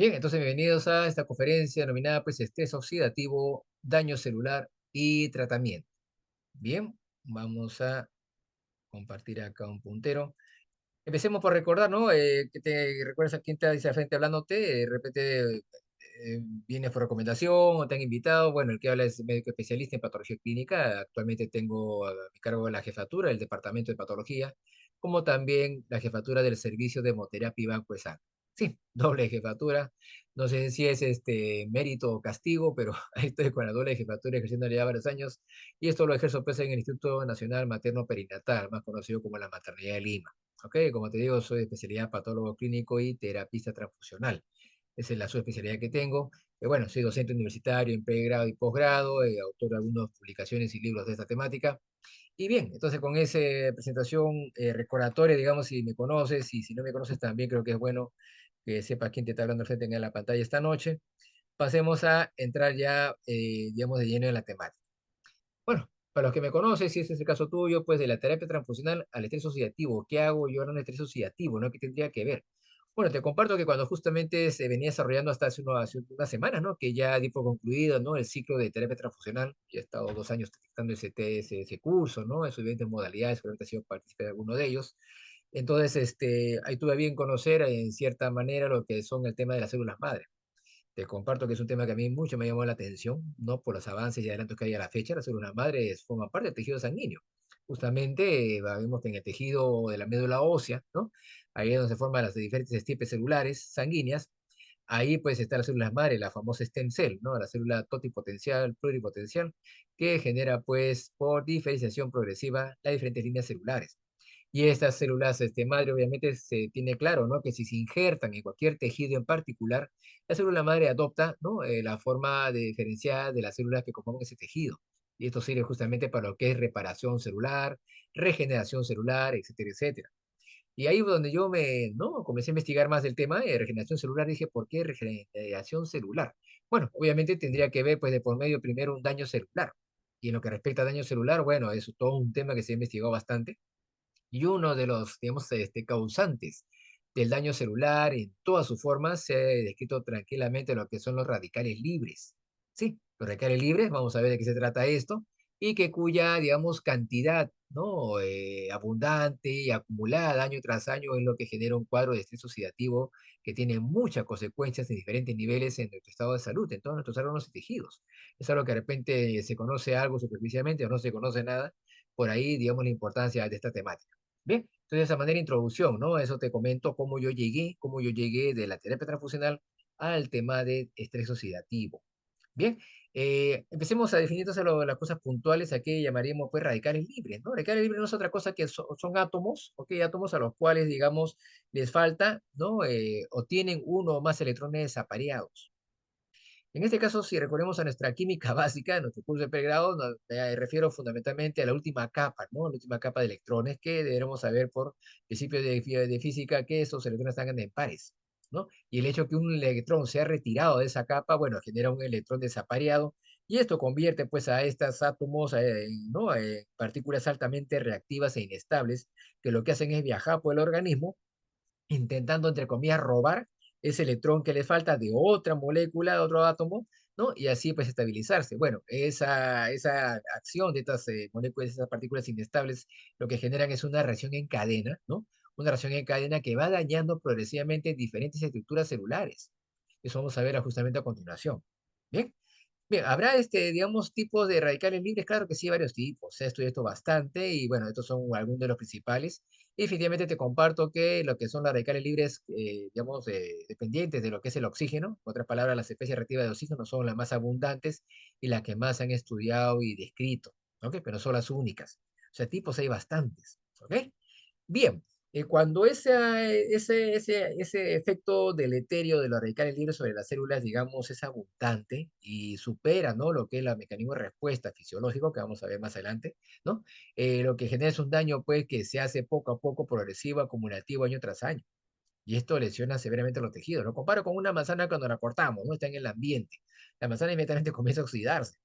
Bien, entonces bienvenidos a esta conferencia denominada pues estrés oxidativo, daño celular y tratamiento. Bien, vamos a compartir acá un puntero. Empecemos por recordar, ¿no? Que te recuerdas a quién te dice al frente hablándote, de repente vienes por recomendación o te han invitado. Bueno, el que habla es médico especialista en patología clínica. Actualmente tengo a mi cargo la jefatura del departamento de patología, como también la jefatura del servicio de hemoterapia y banco de sangre. Sí, doble jefatura. No sé si es mérito o castigo, pero ahí estoy con la doble jefatura ejerciendo ya varios años. Y esto lo ejerzo pues en el Instituto Nacional Materno Perinatal, más conocido como la Maternidad de Lima. Ok, como te digo, soy de especialidad patólogo clínico y terapista transfusional. Esa es la subespecialidad que tengo. Bueno, soy docente universitario en pregrado y posgrado, autor de algunas publicaciones y libros de esta temática. Y bien, entonces con esa presentación recordatoria, digamos, si me conoces y si no me conoces también, creo que es bueno que sepas quién te está hablando al frente en la pantalla esta noche. Pasemos a entrar ya, digamos, de lleno en la temática. Bueno, para los que me conocen, si ese es el caso tuyo, pues de la terapia transfuncional al estrés oxidativo. ¿Qué hago yo ahora en el estrés oxidativo? ¿No? ¿Qué tendría que ver? Bueno, te comparto que cuando justamente se venía desarrollando hasta hace unas semanas, ¿no? Que ya di por concluido, ¿no? El ciclo de terapia transfusional. Ya he estado 2 años dictando ese curso, ¿no? En sus diferentes modalidades, seguramente he sido partícipe de alguno de ellos. Entonces, ahí tuve bien conocer en cierta manera lo que son el tema de las células madre. Te comparto que es un tema que a mí mucho me llamó la atención, ¿no? Por los avances y adelantos que hay a la fecha, la célula madre forma parte del tejido sanguíneo. Justamente, vemos que en el tejido de la médula ósea, ¿no? Ahí es donde se forman las diferentes estirpes celulares sanguíneas. Ahí pues está la célula madre, la famosa stem cell, ¿no? La célula totipotencial, pluripotencial, que genera pues por diferenciación progresiva las diferentes líneas celulares. Y estas células madre, obviamente, se tiene claro, ¿no? Que si se injertan en cualquier tejido en particular, la célula madre adopta, ¿no? La forma de diferenciar de las células que conforman ese tejido. Y esto sirve justamente para lo que es reparación celular, regeneración celular, etcétera, etcétera. Y ahí fue donde yo ¿no? Comencé a investigar más del tema de regeneración celular. Dije, ¿por qué regeneración celular? Bueno, obviamente tendría que ver, pues, de por medio primero un daño celular. Y en lo que respecta a daño celular, bueno, es todo un tema que se ha investigado bastante y uno de los, digamos, causantes del daño celular en todas sus formas se ha descrito tranquilamente lo que son los radicales libres. Sí, los radicales libres, vamos a ver de qué se trata esto, y que cuya, digamos, cantidad, ¿no? Abundante y acumulada año tras año es lo que genera un cuadro de estrés oxidativo que tiene muchas consecuencias en diferentes niveles en nuestro estado de salud, en todos nuestros órganos y tejidos. Es algo que de repente se conoce algo superficialmente o no se conoce nada, por ahí, digamos, la importancia de esta temática. Bien, entonces de esa manera introducción, ¿no? Eso te comento cómo yo llegué de la terapia transfusional al tema de estrés oxidativo. Bien, empecemos a definir entonces las cosas puntuales a que llamaríamos pues radicales libres, ¿no? Radicales libres no es otra cosa que son átomos, ¿ok? Átomos a los cuales, digamos, les falta, ¿no? O tienen uno o más electrones apareados. En este caso, si recurrimos a nuestra química básica, en nuestro curso de pregrado, me refiero fundamentalmente a la última capa, ¿no? La última capa de electrones que deberemos saber por principios de física que esos electrones están en pares, ¿no? Y el hecho que un electrón sea retirado de esa capa, bueno, genera un electrón desapareado y esto convierte pues a estos átomos, ¿no? Partículas altamente reactivas e inestables que lo que hacen es viajar por el organismo intentando, entre comillas, robar ese electrón que le falta de otra molécula, de otro átomo, ¿no? Y así pues estabilizarse. Bueno, esa acción de estas moléculas, esas partículas inestables, lo que generan es una reacción en cadena, ¿no? Una reacción en cadena que va dañando progresivamente diferentes estructuras celulares. Eso vamos a ver justamente a continuación. Bien, bien, ¿habrá, digamos, tipos de radicales libres? Claro que sí, varios tipos. Se ha estudiado esto bastante y, bueno, estos son algunos de los principales. Y definitivamente te comparto que lo que son las radicales libres, digamos, dependientes de lo que es el oxígeno, en otras palabras, las especies reactivas de oxígeno son las más abundantes y las que más se han estudiado y descrito, ¿ok? Pero no son las únicas. O sea, tipos hay bastantes, ¿ok? Bien, cuando ese efecto deleterio de los radicales libres sobre las células, digamos, es abundante y supera, ¿no? Lo que es el mecanismo de respuesta fisiológico, que vamos a ver más adelante, ¿no? Lo que genera es un daño, pues, que se hace poco a poco, progresivo, acumulativo, año tras año. Y esto lesiona severamente los tejidos. Lo comparo con una manzana cuando la cortamos, ¿no? Está en el ambiente. La manzana inmediatamente comienza a oxidarse.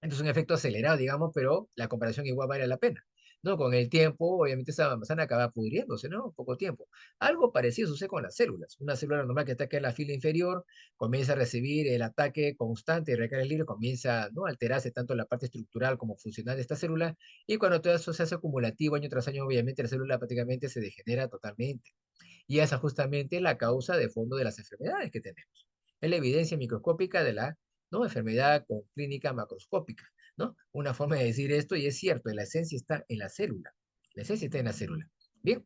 Entonces, un efecto acelerado, digamos, pero la comparación igual vale la pena. ¿no? Con el tiempo, obviamente esa manzana acaba pudriéndose, ¿no? Poco tiempo. Algo parecido sucede con las células. Una célula normal que ataca en la fila inferior comienza a recibir el ataque constante de radicales libres, comienza, ¿no?, a alterarse tanto la parte estructural como funcional de esta célula, y cuando todo eso se hace acumulativo año tras año, obviamente la célula prácticamente se degenera totalmente. Y esa es justamente la causa de fondo de las enfermedades que tenemos. Es la evidencia microscópica de la, ¿no?, enfermedad con clínica macroscópica, ¿no? Una forma de decir esto, y es cierto, la esencia está en la célula. La esencia está en la célula. Bien,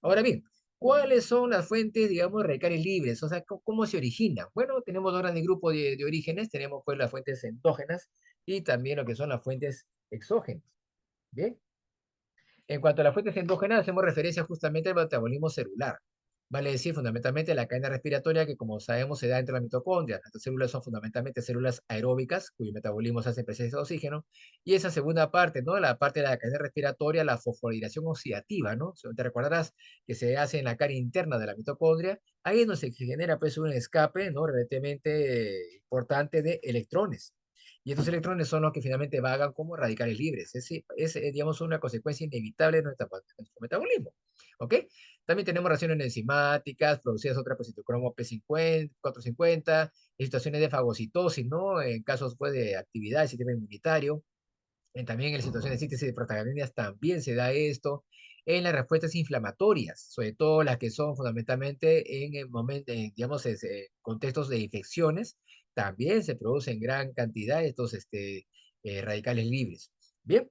ahora bien, ¿cuáles son las fuentes, digamos, radicales libres? O sea, ¿cómo se originan? Bueno, tenemos dos grandes grupos de orígenes. Tenemos pues las fuentes endógenas y también lo que son las fuentes exógenas. Bien, en cuanto a las fuentes endógenas, hacemos referencia justamente al metabolismo celular. Vale decir, fundamentalmente la cadena respiratoria que, como sabemos, se da entre la mitocondria. Estas células son fundamentalmente células aeróbicas, cuyo metabolismo se hace en presencia de oxígeno. Y esa segunda parte, ¿no?, la parte de la cadena respiratoria, la fosforilación oxidativa, ¿no? Te recordarás que se hace en la cara interna de la mitocondria. Ahí es donde se genera, pues, un escape, ¿no?, relativamente importante de electrones. Y estos electrones son los que finalmente vagan como radicales libres. Digamos, una consecuencia inevitable de nuestro metabolismo. ¿Ok? También tenemos reacciones enzimáticas producidas otra por citocromo P50, 450, en situaciones de fagocitosis, ¿no? En casos pues, de actividad del sistema inmunitario. También en situaciones de síntesis de prostaglandinas también se da esto. En las respuestas inflamatorias, sobre todo las que son fundamentalmente en el momento, digamos, contextos de infecciones, también se producen gran cantidad de estos radicales libres. Bien,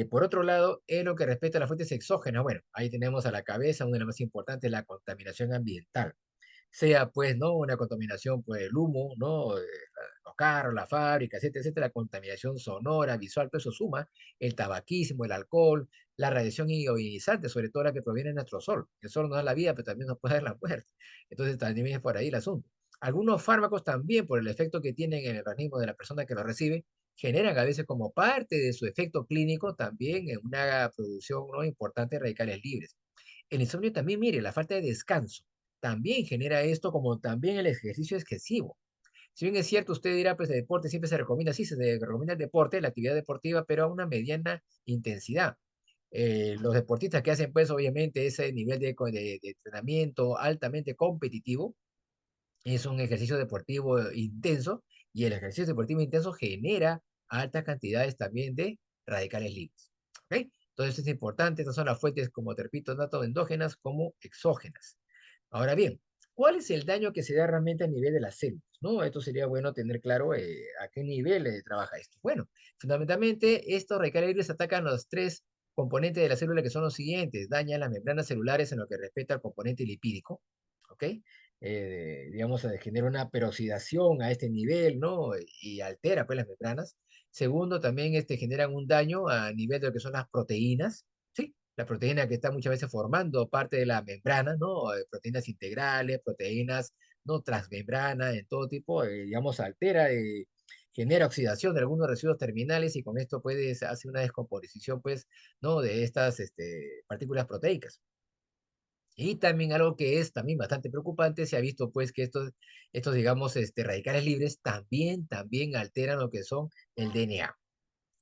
por otro lado, en lo que respecta a las fuentes exógenas, bueno, ahí tenemos a la cabeza una de las más importantes, la contaminación ambiental, sea pues, ¿no?, una contaminación por el humo, ¿no?, los carros, las fábricas, etcétera, etcétera, la contaminación sonora, visual, todo eso suma, el tabaquismo, el alcohol, la radiación ionizante, sobre todo la que proviene de nuestro sol. El sol nos da la vida, pero también nos puede dar la muerte. Entonces también es por ahí el asunto. Algunos fármacos también, por el efecto que tienen en el organismo de la persona que lo recibe, generan a veces como parte de su efecto clínico también en una producción, ¿no?, importante de radicales libres. El insomnio también, mire, la falta de descanso también genera esto, como también el ejercicio excesivo. Si bien es cierto, usted dirá, pues el deporte siempre se recomienda, sí, se recomienda el deporte, la actividad deportiva, pero a una mediana intensidad. Los deportistas que hacen, pues obviamente, ese nivel de entrenamiento altamente competitivo, es un ejercicio deportivo intenso, y el ejercicio deportivo intenso genera altas cantidades también de radicales libres. ¿Ok? Entonces es importante, estas son las fuentes, como te repito, tanto endógenas como exógenas. Ahora bien, ¿cuál es el daño que se da realmente a nivel de las células? ¿No? Esto sería bueno tener claro a qué nivel trabaja esto. Bueno, fundamentalmente estos radicales libres atacan los tres componentes de la célula, que son los siguientes: dañan las membranas celulares en lo que respecta al componente lipídico, ¿ok? Digamos, genera una peroxidación a este nivel, ¿no? Y altera pues las membranas. Segundo, también generan un daño a nivel de lo que son las proteínas, ¿sí? La proteína que está muchas veces formando parte de la membrana, ¿no? Proteínas integrales, proteínas, ¿no?, transmembrana, en todo tipo, digamos, altera, genera oxidación de algunos residuos terminales, y con esto hace una descomposición, pues, ¿no?, de estas partículas proteicas. Y también algo que es también bastante preocupante, se ha visto pues que digamos, radicales libres también alteran lo que son el DNA.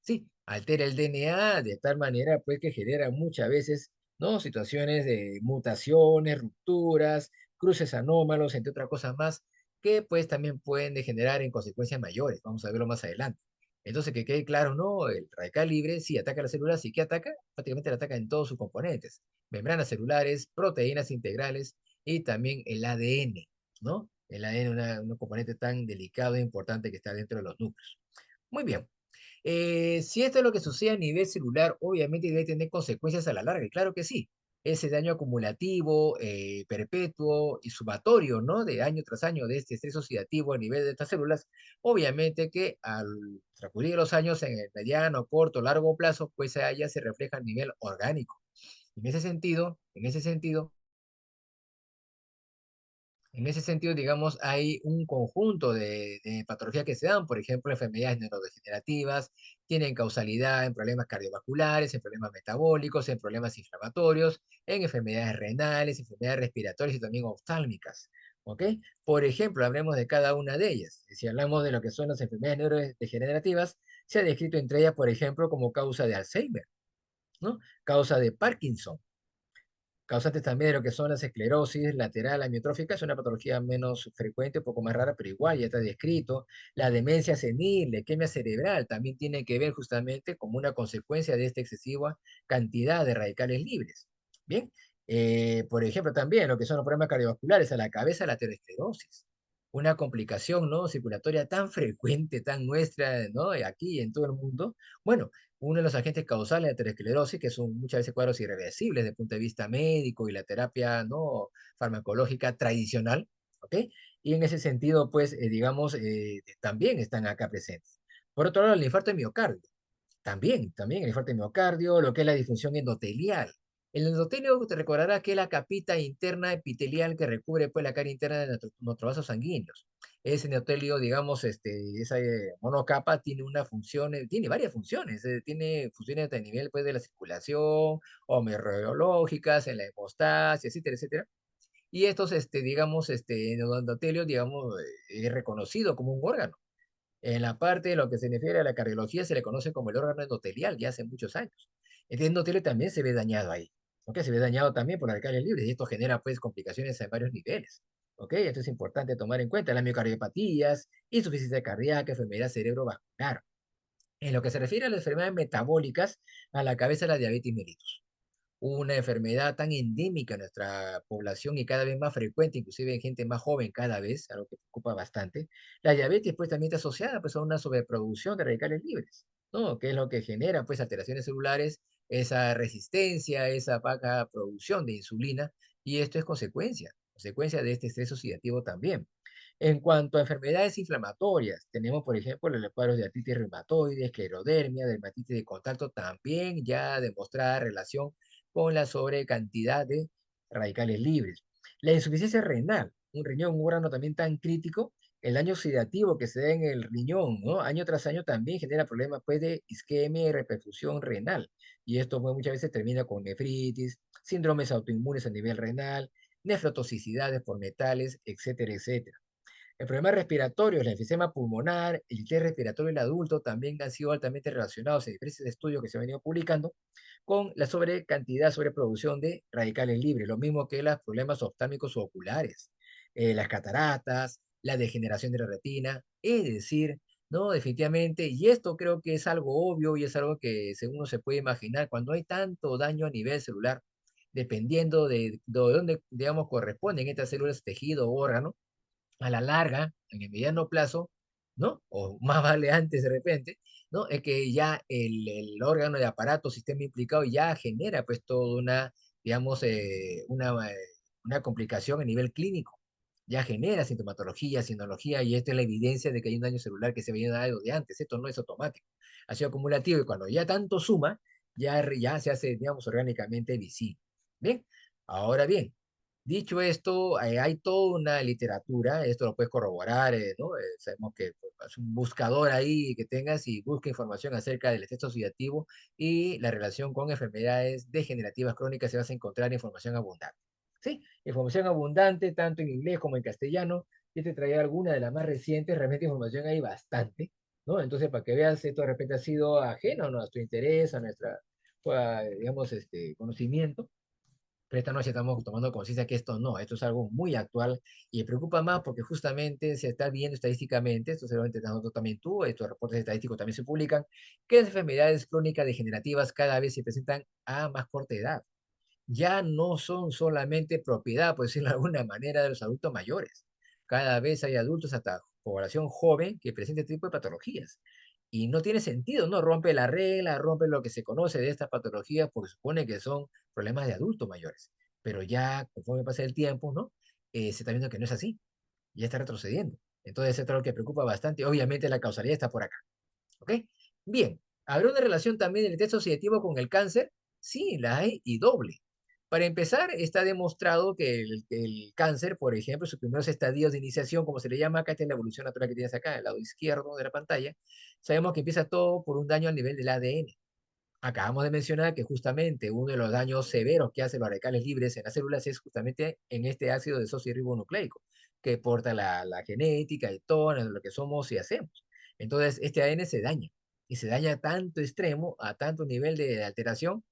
Sí, altera el DNA de tal manera pues que genera muchas veces, ¿no?, situaciones de mutaciones, rupturas, cruces anómalos, entre otras cosas más, que pues también pueden degenerar en consecuencias mayores. Vamos a verlo más adelante. Entonces, que quede claro, ¿no? El radical libre sí ataca las células, sí que ataca, prácticamente la ataca en todos sus componentes: membranas celulares, proteínas integrales y también el ADN, ¿no? El ADN, un componente tan delicado e importante que está dentro de los núcleos. Muy bien. Si esto es lo que sucede a nivel celular, obviamente debe tener consecuencias a la larga, y claro que sí. Ese daño acumulativo, perpetuo y sumatorio, ¿no?, de año tras año de este estrés oxidativo a nivel de estas células, obviamente que al transcurrir los años en el mediano, corto, largo plazo, pues ya se refleja a nivel orgánico. En ese sentido, digamos, hay un conjunto de patologías que se dan, por ejemplo, enfermedades neurodegenerativas, tienen causalidad en problemas cardiovasculares, en problemas metabólicos, en problemas inflamatorios, en enfermedades renales, enfermedades respiratorias y también oftálmicas. ¿Ok? Por ejemplo, hablemos de cada una de ellas. Si hablamos de lo que son las enfermedades neurodegenerativas, se ha descrito entre ellas, por ejemplo, como causa de Alzheimer, ¿no? Causa de Parkinson. Causantes también de lo que son las esclerosis lateral amiotrófica, es una patología menos frecuente, un poco más rara, pero igual ya está descrito. La demencia senil, la isquemia cerebral, también tiene que ver justamente como una consecuencia de esta excesiva cantidad de radicales libres. Bien, por ejemplo, también lo que son los problemas cardiovasculares a la cabeza, la aterosclerosis. Una complicación no circulatoria tan frecuente, tan nuestra, ¿no? Aquí y en todo el mundo. Bueno, uno de los agentes causales de aterosclerosis, que son muchas veces cuadros irreversibles desde el punto de vista médico y la terapia no farmacológica tradicional, ¿ok? Y en ese sentido, pues, digamos, también están acá presentes. Por otro lado, el infarto de miocardio. También el infarto de miocardio, lo que es la disfunción endotelial. El endotelio te recordará que es la capita interna epitelial que recubre pues, la cara interna de nuestros vasos sanguíneos. Ese endotelio, digamos, esa monocapa tiene una función, tiene varias funciones, tiene funciones a nivel pues, de la circulación, o meteorológicas, en la hemostasia, etcétera, etcétera. Y estos, digamos, endotelios, digamos, es reconocido como un órgano. En la parte de lo que se refiere a la cardiología se le conoce como el órgano endotelial ya hace muchos años. Este endotelio también se ve dañado ahí. ¿Ok? Se ve dañado también por radicales libres y esto genera pues complicaciones en varios niveles. ¿Ok? Esto es importante tomar en cuenta. Las miocardiopatías, insuficiencia cardíaca, enfermedad cerebrovascular. En lo que se refiere a las enfermedades metabólicas, a la cabeza la diabetes mellitus, una enfermedad tan endémica en nuestra población y cada vez más frecuente, inclusive en gente más joven cada vez, algo que preocupa bastante. La diabetes pues también está asociada pues a una sobreproducción de radicales libres, ¿no? Que es lo que genera pues alteraciones celulares, esa resistencia, esa baja producción de insulina, y esto es consecuencia de este estrés oxidativo también. En cuanto a enfermedades inflamatorias, tenemos, por ejemplo, los cuadros de artritis reumatoide, esclerodermia, dermatitis de contacto, también ya demostrada relación con la sobrecantidad de radicales libres. La insuficiencia renal, un riñón, un órgano también tan crítico, el daño oxidativo que se da en el riñón, ¿no? Año tras año también genera problemas pues, de isquemia y reperfusión renal. Y esto pues, muchas veces termina con nefritis, síndromes autoinmunes a nivel renal, nefrotoxicidades por metales, etcétera, etcétera. El problema respiratorio, el enfisema pulmonar, el estrés respiratorio del adulto también han sido altamente relacionados en diferentes estudios que se han venido publicando con la sobrecantidad, sobreproducción de radicales libres, lo mismo que los problemas oftálmicos o oculares, las cataratas, la degeneración de la retina, es decir, no, definitivamente, y esto creo que es algo obvio y es algo que según uno se puede imaginar, cuando hay tanto daño a nivel celular, dependiendo de dónde, digamos, corresponden estas células, tejido o órgano, a la larga, en el mediano plazo, ¿no? O más vale antes de repente, ¿no? Es que ya el órgano de aparato, sistema implicado, ya genera pues toda una, digamos, una complicación a nivel clínico. Ya genera sintomatología, sinología, y esta es la evidencia de que hay un daño celular que se venía dando de antes. Esto no es automático, ha sido acumulativo y cuando ya tanto suma, ya se hace, digamos, orgánicamente visible. Bien, ahora bien, dicho esto, hay toda una literatura, esto lo puedes corroborar, ¿no? Sabemos que pues, es un buscador ahí que tengas y busca información acerca del estrés oxidativo y la relación con enfermedades degenerativas crónicas, se vas a encontrar información abundante. ¿Sí? Información abundante, tanto en inglés como en castellano. Yo te traía alguna de las más recientes, realmente información hay bastante, ¿no? Entonces, para que veas, esto de repente ha sido ajeno a nuestro interés, a nuestra, pues, digamos, conocimiento, pero esta noche estamos tomando conciencia que esto no, esto es algo muy actual y me preocupa más porque justamente se está viendo estadísticamente, esto seguramente estás notando también tú, estos reportes estadísticos también se publican, que las enfermedades crónicas degenerativas cada vez se presentan a más corta edad. Ya no son solamente propiedad, por decirlo de alguna manera, de los adultos mayores. Cada vez hay adultos, hasta población joven, que presenta este tipo de patologías. Y no tiene sentido, ¿no? Rompe la regla, rompe lo que se conoce de estas patologías, porque supone que son problemas de adultos mayores. Pero ya, conforme pasa el tiempo, ¿no? Se está viendo que no es así, ya está retrocediendo. Entonces, esto es lo que preocupa bastante. Obviamente, la causalidad está por acá, ¿ok? Bien, ¿habrá una relación también del estrés oxidativo con el cáncer? Sí, la hay y doble. Para empezar, está demostrado que el cáncer, por ejemplo, sus primeros estadios de iniciación, como se le llama acá, esta es la evolución natural que tienes acá, al lado izquierdo de la pantalla, sabemos que empieza todo por un daño al nivel del ADN. Acabamos de mencionar que justamente uno de los daños severos que hacen los radicales libres en las células es justamente en este ácido desoxirribonucleico, que porta la genética y todo lo que somos y hacemos. Entonces, este ADN se daña, y se daña a tanto extremo, a tanto nivel de alteración,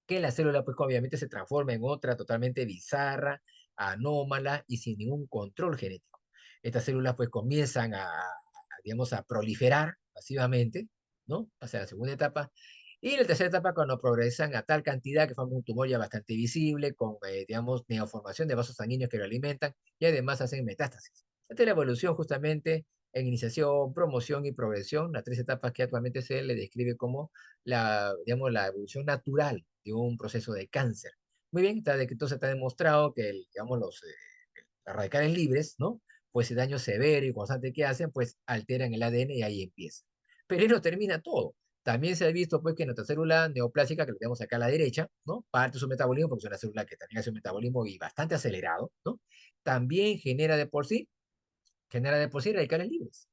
que la célula pues obviamente se transforma en otra totalmente bizarra, anómala y sin ningún control genético. Estas células pues comienzan digamos, a proliferar masivamente, ¿no? Hacia la segunda etapa. Y en la tercera etapa, cuando progresan a tal cantidad que forman un tumor ya bastante visible, con, digamos, neoformación de vasos sanguíneos que lo alimentan y además hacen metástasis. Esta es la evolución justamente en iniciación, promoción y progresión, las tres etapas que actualmente se le describe como digamos, la evolución natural de un proceso de cáncer. Muy bien, entonces está demostrado que, digamos, los radicales libres, ¿no? Pues el daño severo y constante que hacen, pues alteran el ADN y ahí empieza. Pero ahí no termina todo. También se ha visto, pues, que nuestra célula neoplásica, que la tenemos acá a la derecha, ¿no? Parte de su metabolismo, porque es una célula que también hace un metabolismo y bastante acelerado, ¿no? También genera de por sí radicales libres.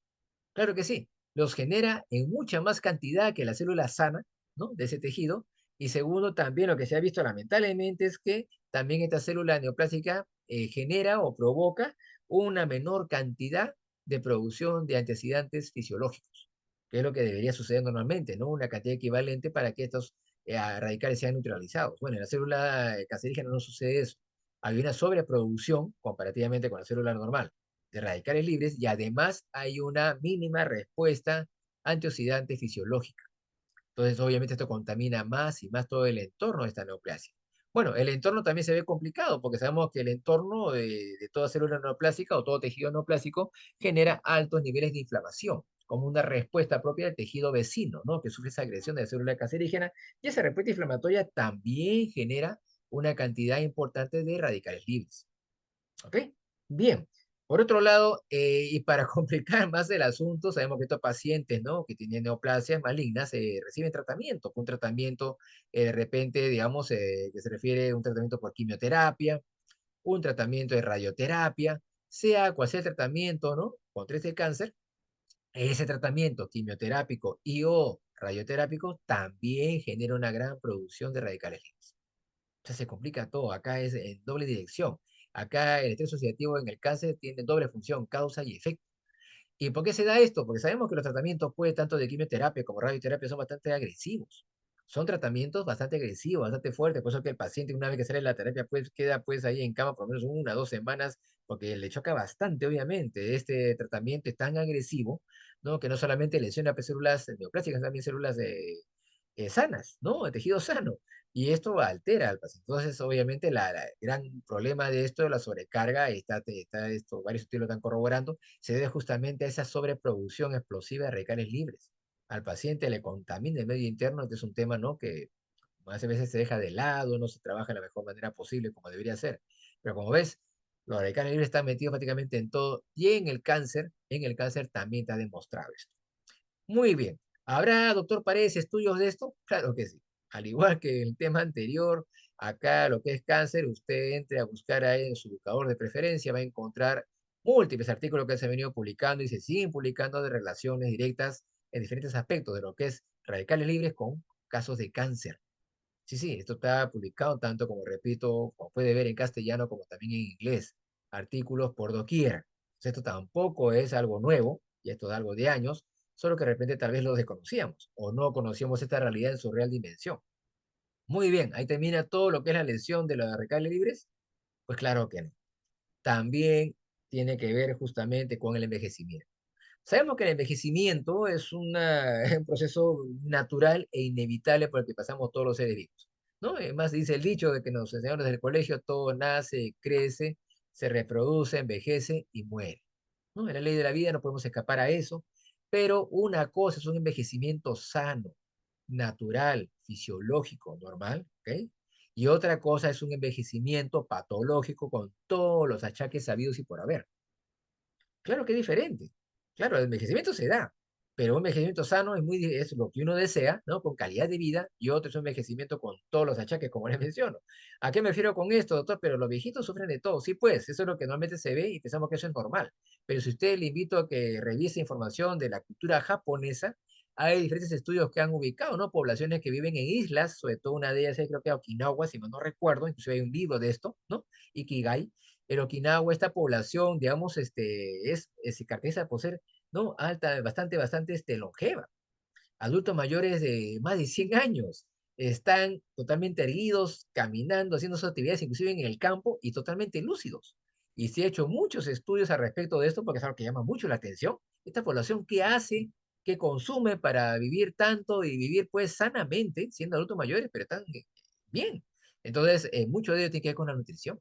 Claro que sí, los genera en mucha más cantidad que la célula sana, ¿no? De ese tejido. Y segundo, también lo que se ha visto lamentablemente es que también esta célula neoplásica genera o provoca una menor cantidad de producción de antioxidantes fisiológicos, que es lo que debería suceder normalmente, ¿no? Una cantidad equivalente para que estos radicales sean neutralizados. Bueno, en la célula cancerígena no sucede eso. Hay una sobreproducción comparativamente con la célula normal de radicales libres y además hay una mínima respuesta antioxidante fisiológica. Entonces, obviamente, esto contamina más y más todo el entorno de esta neoplasia. Bueno, el entorno también se ve complicado porque sabemos que el entorno de toda célula neoplásica o todo tejido neoplásico genera altos niveles de inflamación, como una respuesta propia del tejido vecino, ¿no? Que sufre esa agresión de la célula cancerígena y esa respuesta inflamatoria también genera una cantidad importante de radicales libres. ¿Ok? Bien. Por otro lado, y para complicar más el asunto, sabemos que estos pacientes, ¿no? Que tienen neoplasias malignas reciben tratamiento, un tratamiento de repente, digamos, que se refiere a un tratamiento por quimioterapia, un tratamiento de radioterapia, sea cual sea el tratamiento, ¿no? Contra este cáncer, ese tratamiento quimioterápico y o radioterápico también genera una gran producción de radicales libres. O sea, se complica todo. Acá es en doble dirección. Acá el estrés oxidativo en el cáncer tiene doble función, causa y efecto. ¿Y por qué se da esto? Porque sabemos que los tratamientos, pues, tanto de quimioterapia como radioterapia, son bastante agresivos. Son tratamientos bastante agresivos, bastante fuertes. Por eso que el paciente, una vez que sale de la terapia, pues queda pues ahí en cama por lo menos 1 o 2 semanas, porque le choca bastante, obviamente. Este tratamiento es tan agresivo, ¿no? Que no solamente lesiona pues, células neoplásicas, también células sanas, ¿no? De tejido sano. Y esto altera al paciente. Entonces, obviamente, el gran problema de esto, de la sobrecarga, varios estudios lo están corroborando, se debe justamente a esa sobreproducción explosiva de radicales libres. Al paciente le contamina el medio interno, este es un tema, ¿no? Que muchas veces se deja de lado, no se trabaja de la mejor manera posible como debería ser. Pero como ves, los radicales libres están metidos prácticamente en todo y en el cáncer también está demostrado esto. Muy bien. ¿Habrá, doctor Paredes, estudios de esto? Claro que sí. Al igual que el tema anterior, acá lo que es cáncer, usted entre a buscar ahí en su buscador de preferencia, va a encontrar múltiples artículos que se han venido publicando y se siguen publicando de relaciones directas en diferentes aspectos de lo que es radicales libres con casos de cáncer. Sí, sí, esto está publicado tanto como, repito, como puede ver en castellano como también en inglés. Artículos por doquier. Esto tampoco es algo nuevo, y esto es algo de años, solo que de repente tal vez lo desconocíamos o no conocíamos esta realidad en su real dimensión. Muy bien, ahí termina todo lo que es la lesión de los radicales libres. Pues claro que no. También tiene que ver justamente con el envejecimiento. Sabemos que el envejecimiento es un proceso natural e inevitable por el que pasamos todos los seres vivos, ¿no? Además dice el dicho de que nos enseñaron desde el colegio, todo nace, crece, se reproduce, envejece y muere, ¿no? En la ley de la vida no podemos escapar a eso, pero una cosa es un envejecimiento sano, natural, fisiológico, normal, ¿ok? Y otra cosa es un envejecimiento patológico con todos los achaques sabidos y por haber. Claro que es diferente. Claro, el envejecimiento se da, pero un envejecimiento sano es lo que uno desea, ¿no? Con calidad de vida, y otro es un envejecimiento con todos los achaques, como les menciono. ¿A qué me refiero con esto, doctor? Pero los viejitos sufren de todo. Sí, pues, eso es lo que normalmente se ve y pensamos que eso es normal. Pero si usted le invito a que revise información de la cultura japonesa, hay diferentes estudios que han ubicado, ¿no? Poblaciones que viven en islas, sobre todo una de ellas, creo que Okinawa, si mal no recuerdo, incluso hay un libro de esto, ¿no? Ikigai, en Okinawa, esta población, digamos, se caracteriza por ser, ¿no? Alta, bastante, longeva. Adultos mayores de más de 100 años. están totalmente erguidos, caminando, haciendo sus actividades, inclusive en el campo, y totalmente lúcidos. Y se ha hecho muchos estudios al respecto de esto, porque es algo que llama mucho la atención. Esta población, ¿qué hace? ¿Qué consume para vivir tanto y vivir pues sanamente, siendo adultos mayores, pero están bien? Entonces, mucho de ello tiene que ver con la nutrición.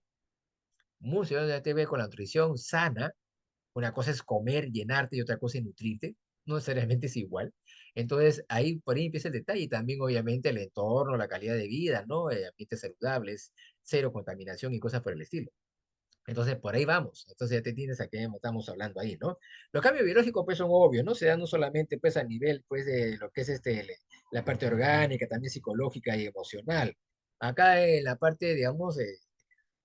Mucho de ello tiene que ver con la nutrición sana. Una cosa es comer, llenarte y otra cosa es nutrirte. No necesariamente es igual. Entonces, ahí por ahí empieza el detalle. Y también, obviamente, el entorno, la calidad de vida, ¿no? Ambientes saludables, cero contaminación y cosas por el estilo. Entonces, por ahí vamos. Entonces, ya te tienes a qué estamos hablando ahí, ¿no? Los cambios biológicos, pues, son obvios, ¿no? Se dan no solamente, pues, a nivel, pues, de lo que es la parte orgánica, también psicológica y emocional. Acá en la parte, digamos, de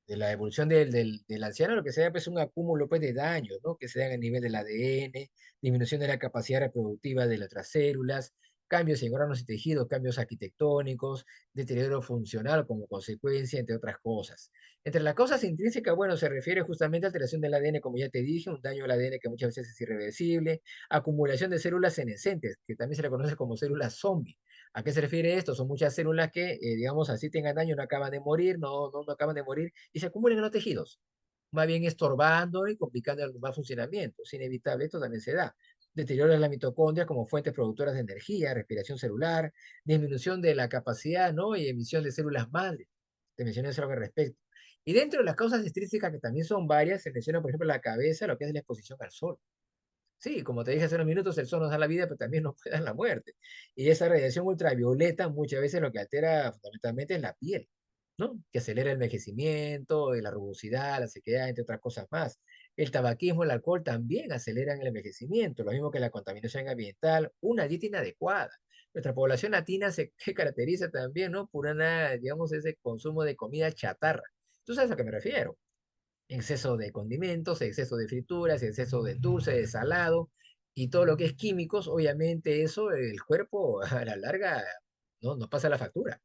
la evolución del anciano, lo que sea, pues un acúmulo pues, de daños, ¿no? Que se dan a nivel del ADN, disminución de la capacidad reproductiva de las otras células, cambios en órganos y tejidos, cambios arquitectónicos, deterioro funcional como consecuencia, entre otras cosas. Entre las causas intrínsecas, bueno, se refiere justamente a alteración del ADN, como ya te dije, un daño al ADN que muchas veces es irreversible, acumulación de células senescentes, que también se le conoce como células zombie. ¿A qué se refiere esto? Son muchas células que, digamos, así tengan daño, no acaban de morir, no acaban de morir y se acumulan en los tejidos, más bien estorbando y complicando el normal funcionamiento. Es inevitable, esto también se da. Deterioro de la mitocondria como fuentes productoras de energía, respiración celular, disminución de la capacidad, ¿no? Y emisión de células madre. Te mencioné eso al respecto. Y dentro de las causas extrínsecas, que también son varias, se menciona, por ejemplo, la cabeza, lo que es la exposición al sol. Sí, como te dije hace unos minutos, el sol nos da la vida, pero también nos puede dar la muerte. Y esa radiación ultravioleta muchas veces lo que altera fundamentalmente es la piel, ¿no? Que acelera el envejecimiento, y la rugosidad, la sequedad, entre otras cosas más. El tabaquismo, el alcohol también aceleran el envejecimiento, lo mismo que la contaminación ambiental, una dieta inadecuada. Nuestra población latina se que caracteriza también, ¿no? Por una, digamos, ese consumo de comida chatarra. ¿Tú sabes a qué me refiero? Exceso de condimentos, exceso de frituras, exceso de dulce, de salado y todo lo que es químicos, obviamente eso el cuerpo a la larga no nos pasa la factura.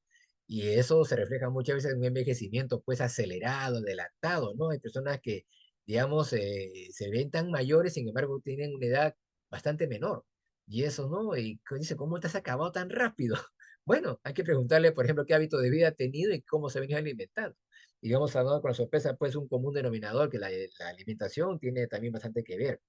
Y eso se refleja muchas veces en un envejecimiento pues acelerado, adelantado, ¿no? Hay personas que, digamos, se ven tan mayores, sin embargo, tienen una edad bastante menor. Y eso, ¿no? Y dice, ¿cómo te has acabado tan rápido? Bueno, hay que preguntarle, por ejemplo, qué hábito de vida ha tenido y cómo se venía alimentando. Y vamos a dar con la sorpresa, pues, un común denominador, que la alimentación tiene también bastante que ver.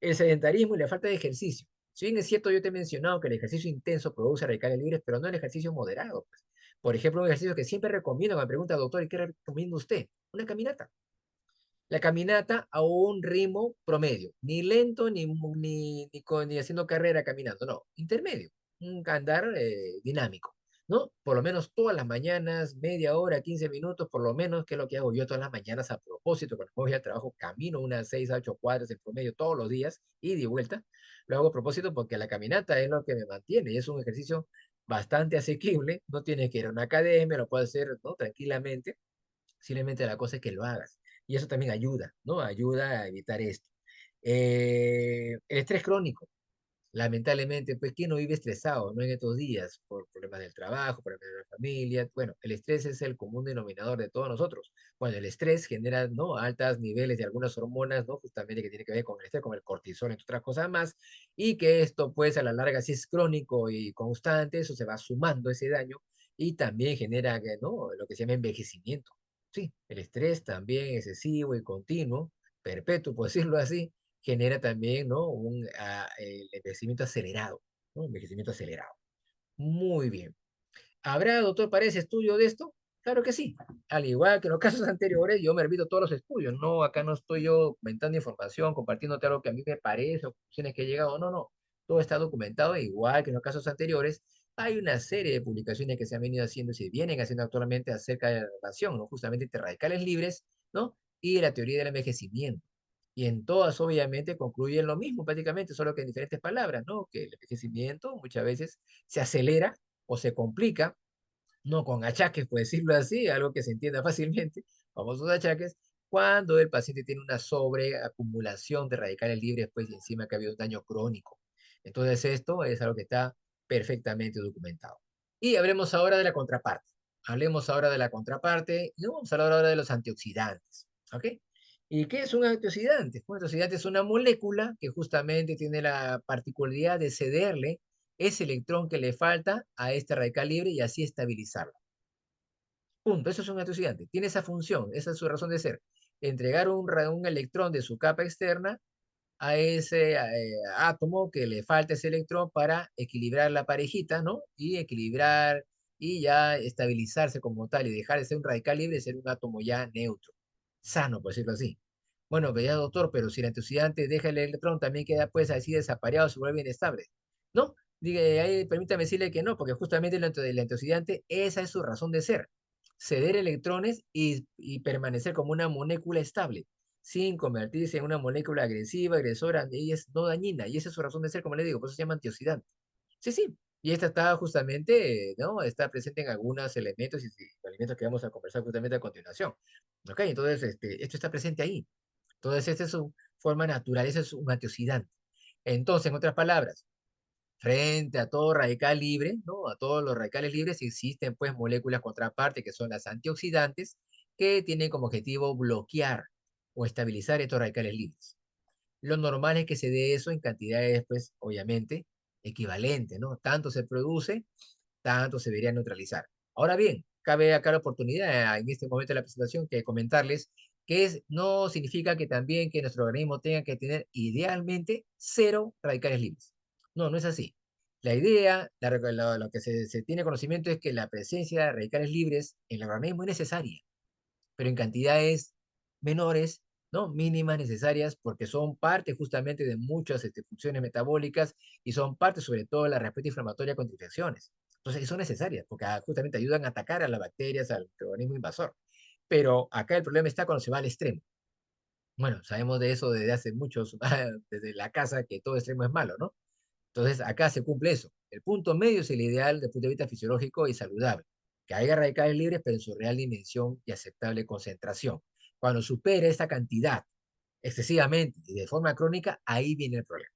El sedentarismo y la falta de ejercicio. Si bien es cierto, yo te he mencionado que el ejercicio intenso produce radicales libres, pero no el ejercicio moderado, pues. Por ejemplo, un ejercicio que siempre recomiendo, me pregunta, doctor, ¿y qué recomienda usted? Una caminata. La caminata a un ritmo promedio, ni lento ni haciendo carrera caminando, no, intermedio, un andar dinámico, ¿no? Por lo menos todas las mañanas, media hora, 15 minutos, por lo menos, que es lo que hago yo todas las mañanas a propósito, cuando voy al trabajo, camino unas 6 a 8 cuadras en promedio todos los días, ida y de vuelta, lo hago a propósito porque la caminata es lo que me mantiene y es un ejercicio bastante asequible, no tienes que ir a una academia, lo puedes hacer, ¿no? Tranquilamente. Simplemente la cosa es que lo hagas. Y eso también ayuda, ¿no? Ayuda a evitar esto. El estrés crónico. Lamentablemente, pues, ¿quién no vive estresado, no en estos días? Por problemas del trabajo, problemas de la familia. Bueno, el estrés es el común denominador de todos nosotros. Bueno, el estrés genera, ¿no? Altos niveles de algunas hormonas, ¿no? Justamente que tiene que ver con el estrés, con el cortisol, entre otras cosas más. Y que esto, pues, a la larga, si es crónico y constante, eso se va sumando ese daño y también genera, ¿no? Lo que se llama envejecimiento. Sí, el estrés también excesivo y continuo, perpetuo, por decirlo así, genera también, ¿no? El envejecimiento acelerado, ¿no? Envejecimiento acelerado. Muy bien. ¿Habrá, doctor, para ese estudio de esto? Claro que sí. Al igual que en los casos anteriores, yo me repito todos los estudios. No, acá no estoy yo comentando información, compartiéndote algo que a mí me parece o conclusiones que he llegado. No, no. Todo está documentado, igual que en los casos anteriores. Hay una serie de publicaciones que se han venido haciendo y se vienen haciendo actualmente acerca de la relación, ¿no? Justamente entre radicales libres, ¿no? Y la teoría del envejecimiento. Y en todas, obviamente, concluyen lo mismo prácticamente, solo que en diferentes palabras, ¿no? Que el envejecimiento muchas veces se acelera o se complica, no con achaques, por decirlo así, algo que se entienda fácilmente, famosos achaques, cuando el paciente tiene una sobreacumulación de radicales libres, pues y encima que ha habido un daño crónico. Entonces esto es algo que está perfectamente documentado. Y hablemos ahora de la contraparte. Hablemos ahora de la contraparte y vamos a hablar ahora de los antioxidantes. ¿Ok? ¿Y qué es un antioxidante? Un antioxidante es una molécula que justamente tiene la particularidad de cederle ese electrón que le falta a este radical libre y así estabilizarlo. Punto. Eso es un antioxidante. Tiene esa función, esa es su razón de ser. Entregar un electrón de su capa externa a ese átomo que le falta ese electrón para equilibrar la parejita, ¿no? Y equilibrar y ya estabilizarse como tal y dejar de ser un radical libre y ser un átomo ya neutro, sano, por decirlo así. Bueno, veía doctor, pero si el antioxidante deja el electrón, también queda pues así desapareado, se vuelve inestable. ¿No? Diga, ahí permítame decirle que no, porque justamente el antioxidante, esa es su razón de ser. Ceder electrones y permanecer como una molécula estable sin convertirse en una molécula agresiva, agresora, ella es no dañina, y esa es su razón de ser, como le digo, por eso se llama antioxidante. Sí, sí, y esta está justamente, ¿no? Está presente en algunos elementos y alimentos que vamos a conversar justamente a continuación. ¿Ok? Entonces, esto está presente ahí. Entonces, esta es su forma natural, ese es un antioxidante. Entonces, en otras palabras, frente a todo radical libre, ¿no? A todos los radicales libres existen pues moléculas contraparte que son las antioxidantes que tienen como objetivo bloquear o estabilizar estos radicales libres. Lo normal es que se dé eso en cantidades pues obviamente equivalentes, ¿no? Tanto se produce, tanto se debería neutralizar. Ahora bien, cabe acá la oportunidad en este momento de la presentación que comentarles que no significa que también que nuestro organismo tenga que tener idealmente cero radicales libres. No, no es así. La idea, lo que se tiene conocimiento es que la presencia de radicales libres en el organismo es necesaria, pero en cantidades menores, ¿no? Mínimas necesarias, porque son parte justamente de muchas funciones metabólicas y son parte sobre todo de la respuesta inflamatoria contra infecciones. Entonces, son necesarias, porque justamente ayudan a atacar a las bacterias, al organismo invasor. Pero acá el problema está cuando se va al extremo. Bueno, sabemos de eso desde hace muchos, desde la casa, que todo extremo es malo, ¿no? Entonces, acá se cumple eso. El punto medio es el ideal desde el punto de vista fisiológico y saludable. Que haya radicales libres, pero en su real dimensión y aceptable concentración. Cuando supere esta cantidad excesivamente y de forma crónica, ahí viene el problema.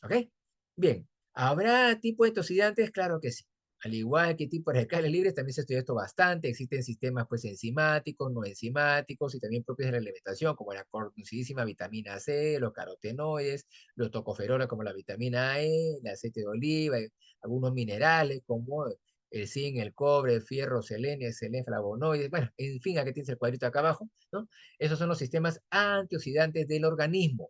¿Ok? Bien, ¿habrá tipo de antioxidantes? Claro que sí. Al igual que tipos de radicales libres, también se estudia esto bastante. Existen sistemas pues enzimáticos, no enzimáticos y también propios de la alimentación, como la conocidísima vitamina C, los carotenoides, los tocoferoles como la vitamina E, el aceite de oliva, algunos minerales como el zinc, el cobre, el fierro, selenio, selen, flavonoides. Bueno, en fin, aquí tienes el cuadrito acá abajo, ¿no? Esos son los sistemas antioxidantes del organismo.